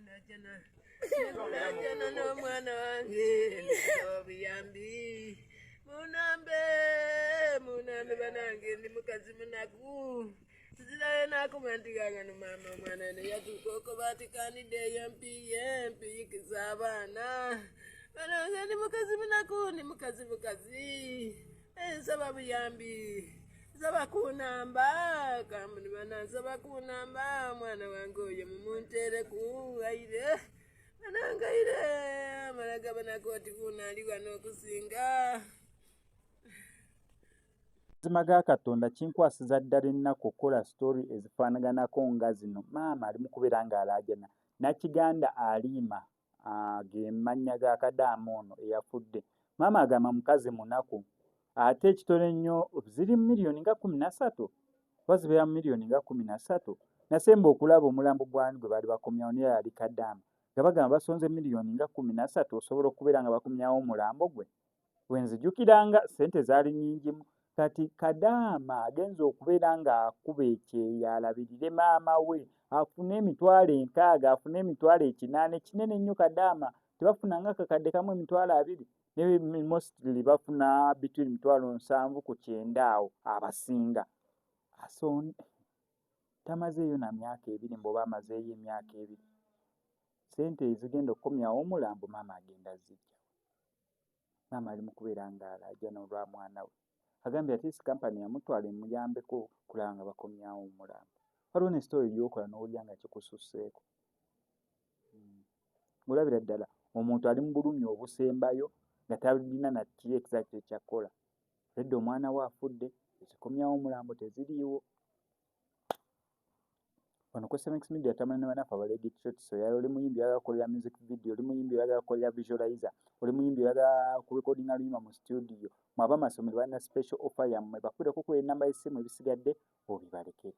Jana no mwana wange obuyambi munambe banange ndi mukazi munaku sizirayo nakumantiganga no mama omwana ne yatukoko batikanidde yempiyikiza abaana banange ndi mukazi munaku ndi mukazi nsaba buyambi nsaba kunamba kamuni bana nsaba kunamba mwana wange oyo mumuntereku aire anangaire amalaga banakoti kunali wano okusinga mazima ga Katonda kinkwasiza ddala ennaku okukola story ezifaanaganako nga zino. Maama ali mu kubeera ng'alaajana Nakiganda Alima ge mannya ga Kadaama ono eyafudde. Maama agamba mukazi munaku ate ekitone ennyo ziri miliyoni nga 13 oba zibeera miliyoni nga 13. Nasemba okulaba omulambo gwani gwe baali bakomyawo naye yali Kadaama nga bagamba basonze miliyoni nga 13 osobola okubeera nga bakomyawo omulambo gwe. Wenzijukiranga ssente zaali nnyingimu. Kati Kadaama agenza okubeera ng'akuba ekyeyo alabirire maama we afune emitwalo 60 afune emitwalo 80 kinene nnyo Kadaama tebafunanga kakadde kamu emitwalo 2 ne mostly bafuna between emitwalo 7 ku 9 awo abasinga. Tamazeeyo na myaka 2 mbwoba amazeeyo emyaka 2 ssente ezigenda okukomyawo omulambo maama agenda zijja. Maama ali mu kubeera ng'alaajana olwa mwana we. Agambye ati kampani yamutwala emuyambeko kulaba nga bakomyawo omulambo. Waliwo ne story gy'okola n'owulira nga kikususseeko. Olabira ddala omuntu ali mu bulumi obusembayo nga talina na kiri exactly ekyakola. Edda omwana we afudde ezikomyawo omulambo teziriiwo. Wano ku SMX Media tamana ne banafu abalegi Trotso yali oli muyimbi ayagala kukolera music video, oli muyimbi ayagala kukolera visualizer, oli muyimbi ayagala ku recordinga luyimba mu studio. Mwaba masomero balina special offer yammwe bakubireko ku ennamba y'essimu ebisigadde obibalekere.